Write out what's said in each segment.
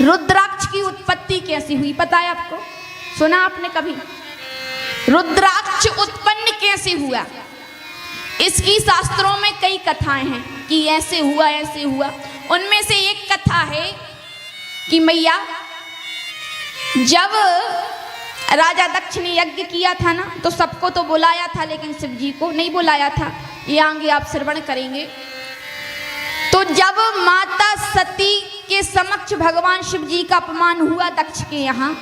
रुद्राक्ष की उत्पत्ति कैसी हुई पता है आपको? सुना आपने कभी? रुद्राक्ष उत्पन्न कैसे हुआ? इसकी शास्त्रों में कई कथाएं हैं कि ऐसे हुआ ऐसे हुआ। उनमें से एक कथा है कि मैया जब राजा दक्ष ने यज्ञ किया था ना, तो सबको तो बुलाया था लेकिन शिव जी को नहीं बुलाया था। ये आगे आप श्रवण करेंगे। तो जब माता सती के समक्ष भगवान शिव जी का अपमान हुआ दक्ष के यहाँ,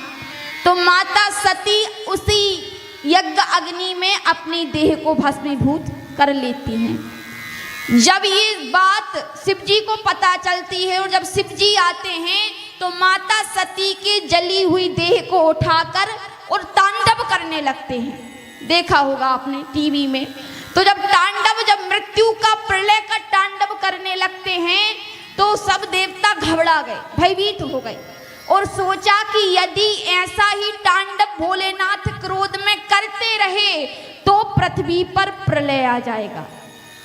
तो माता सती उसी यज्ञ अग्नि में अपनी देह को भस्मीभूत कर लेती हैं। जब ये बात शिव जी को पता चलती है और जब शिव जी आते हैं तो माता सती की जली हुई देह को उठाकर और तांडव करने लगते हैं। देखा होगा आपने टीवी में। तो जब मृत्यु का प्रलय का तांडव करने लगते हैं तो सब देवता घबरा गए, भयभीत हो गए और सोचा कि यदि ऐसा ही तांडव भोलेनाथ क्रोध में करते रहे तो पृथ्वी पर प्रलय आ जाएगा।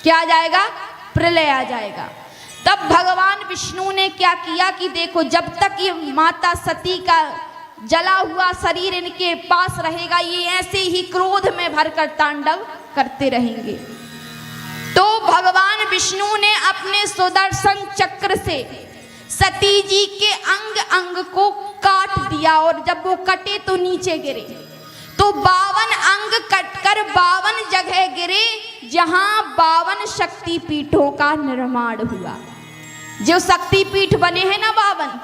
क्या आ जाएगा? प्रलय आ जाएगा। तब भगवान विष्णु ने क्या किया कि देखो, जब तक ये माता सती का जला हुआ शरीर इनके पास रहेगा, ये ऐसे ही क्रोध में भरकर तांडव करते रहेंगे। तो भगवान विष्णु ने अपने सुदर्शन चक्र से सती जी के अंग अंग को काट दिया और जब वो कटे तो नीचे गिरे। तो 52 अंग कटकर 52 जगह गिरे जहां 52 शक्तिपीठों का निर्माण हुआ। जो शक्तिपीठ बने हैं ना 52,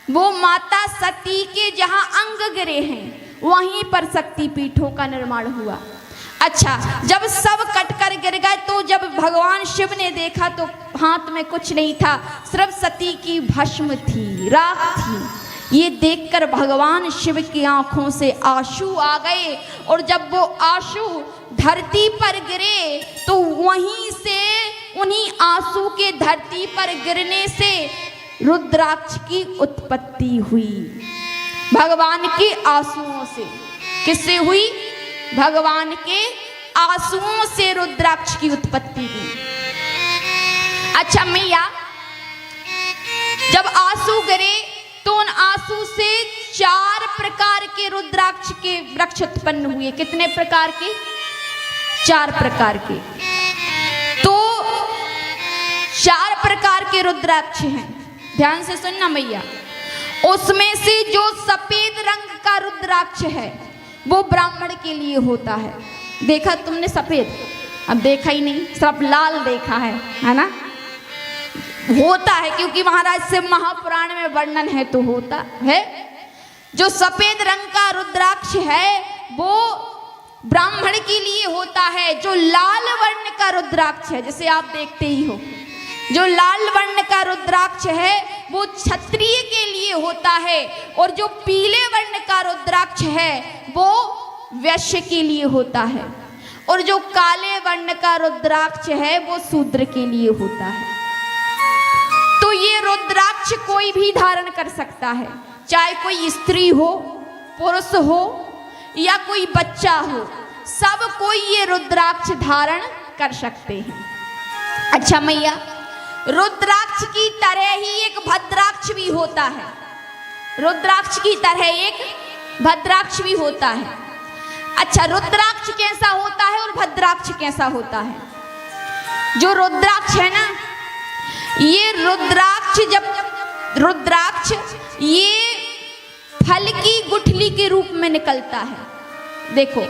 वो माता सती के जहां अंग गिरे हैं वहीं पर शक्तिपीठों का निर्माण हुआ। अच्छा, जब सब कटकर गिर गए तो जब भगवान शिव ने देखा तो हाथ में कुछ नहीं था, सिर्फ सती की भस्म थी, राख थी। ये देखकर भगवान शिव की आंखों से आंसू आ गए और जब वो आंसू धरती पर गिरे तो वहीं से, उन्हीं आंसू के धरती पर गिरने से रुद्राक्ष की उत्पत्ति हुई। भगवान के आंसुओं से। किससे हुई? भगवान के आंसुओं से रुद्राक्ष की उत्पत्ति हुई। अच्छा मैया, जब आंसू गिरे तो उन आंसू से 4 प्रकार के रुद्राक्ष के वृक्ष उत्पन्न हुए। कितने प्रकार के? 4 प्रकार के। तो 4 प्रकार के रुद्राक्ष हैं, ध्यान से सुनना मैया। उसमें से जो सफेद रंग का रुद्राक्ष है वो ब्राह्मण के लिए होता है। देखा तुमने सफेद? अब देखा ही नहीं, सिर्फ लाल देखा है ना? होता है क्योंकि महाराज से महापुराण में वर्णन है तो होता है। जो सफेद रंग का रुद्राक्ष है वो ब्राह्मण के लिए होता है। जो लाल वर्ण का रुद्राक्ष है, जैसे आप देखते ही हो, जो लाल वर्ण का रुद्राक्ष है वो क्षत्रिय के लिए होता है और जो पीले वर्ण का रुद्राक्ष है वो वैश्य के लिए होता है और जो काले वर्ण का रुद्राक्ष है वो शूद्र के लिए होता है। तो ये रुद्राक्ष कोई भी धारण कर सकता है, चाहे कोई स्त्री हो, पुरुष हो या कोई बच्चा हो, सब कोई ये रुद्राक्ष धारण कर सकते हैं। अच्छा मैया, रुद्राक्ष की तरह ही एक भद्राक्ष भी होता है। रुद्राक्ष की तरह एक भद्राक्ष भी होता है। अच्छा, रुद्राक्ष कैसा होता है और भद्राक्ष कैसा होता है? जो रुद्राक्ष है ना, ये रुद्राक्ष ये फल की गुठली के रूप में निकलता है। देखो,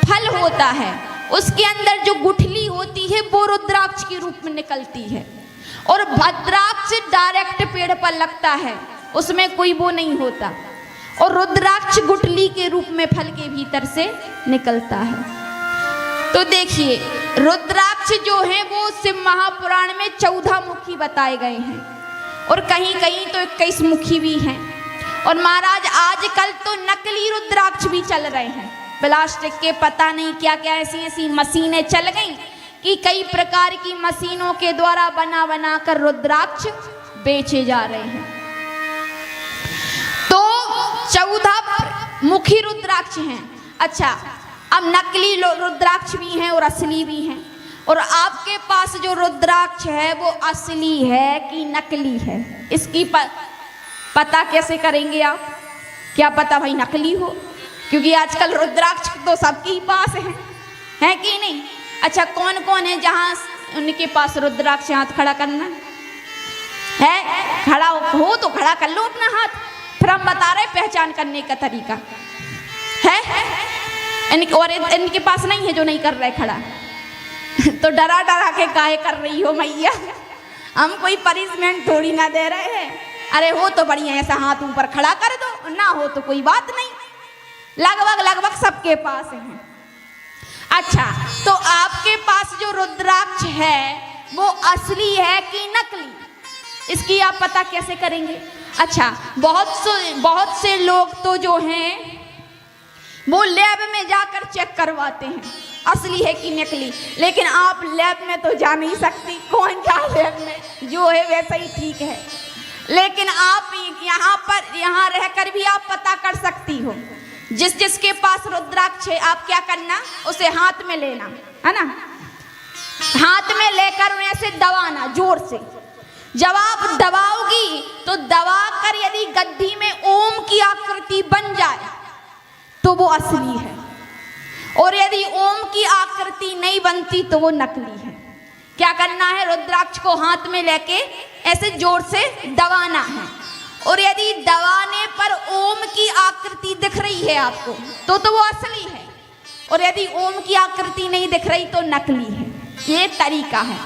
फल होता है, उसके अंदर जो गुठली होती है वो रुद्राक्ष के रूप में निकलती है। और भद्राक्ष डायरेक्ट पेड़ पर लगता है, उसमें कोई वो नहीं होता। और रुद्राक्ष गुठली के रूप में फल के भीतर से निकलता है। तो देखिए, रुद्राक्ष जो है वो शिव महापुराण में 14 मुखी बताए गए हैं और कहीं कहीं तो 21 मुखी भी हैं। और महाराज आजकल तो नकली रुद्राक्ष भी चल रहे हैं, प्लास्टिक के, पता नहीं क्या क्या ऐसी ऐसी मशीनें चल गई कि कई प्रकार की मशीनों के द्वारा बना बना कर रुद्राक्ष बेचे जा रहे हैं। तो 14 मुखी रुद्राक्ष हैं। अच्छा, अब नकली रुद्राक्ष भी हैं और असली भी हैं। और आपके पास जो रुद्राक्ष है वो असली है कि नकली है, इसकी पता कैसे करेंगे आप? क्या पता भाई नकली हो, क्योंकि आजकल रुद्राक्ष तो सबके ही पास है कि नहीं? अच्छा, कौन कौन है जहाँ उनके पास रुद्राक्ष? हाथ खड़ा करना है, खड़ा हो तो खड़ा कर लो अपना हाथ, फिर हम बता रहे पहचान करने का तरीका है। और इनके पास नहीं है जो नहीं कर रहे खड़ा तो डरा डरा के काहे कर रही हो मैया? हम कोई पनिशमेंट थोड़ी ना दे रहे हैं। अरे हो तो बढ़िया, ऐसा हाथ ऊपर खड़ा कर दो, ना हो तो कोई बात नहीं। लगभग सबके पास है। अच्छा, तो आपके पास जो रुद्राक्ष है वो असली है कि नकली, इसकी आप पता कैसे करेंगे? अच्छा, बहुत से लोग तो जो हैं वो लैब में जाकर चेक करवाते हैं असली है कि नकली, लेकिन आप लैब में तो जा नहीं सकती। कौन जा लैब में? जो है वैसा ही ठीक है, लेकिन आप यहाँ रहकर भी आप पता कर सकती हो। जिसके पास रुद्राक्ष है, आप क्या करना, उसे हाथ में लेना है ना, हाथ में लेकर उन्हें ऐसे दबाना जोर से। जब आप दबाओगी तो दबाकर यदि गड्ढी में ओम की आकृति बन जाए तो वो असली है, और यदि ओम की आकृति नहीं बनती तो वो नकली है। क्या करना है? रुद्राक्ष को हाथ में लेके ऐसे जोर से दबाना है, और यदि दबाने पर ओम की आकृति दिख रही है आपको तो वो असली है, और यदि ओम की आकृति नहीं दिख रही तो नकली है। ये तरीका है।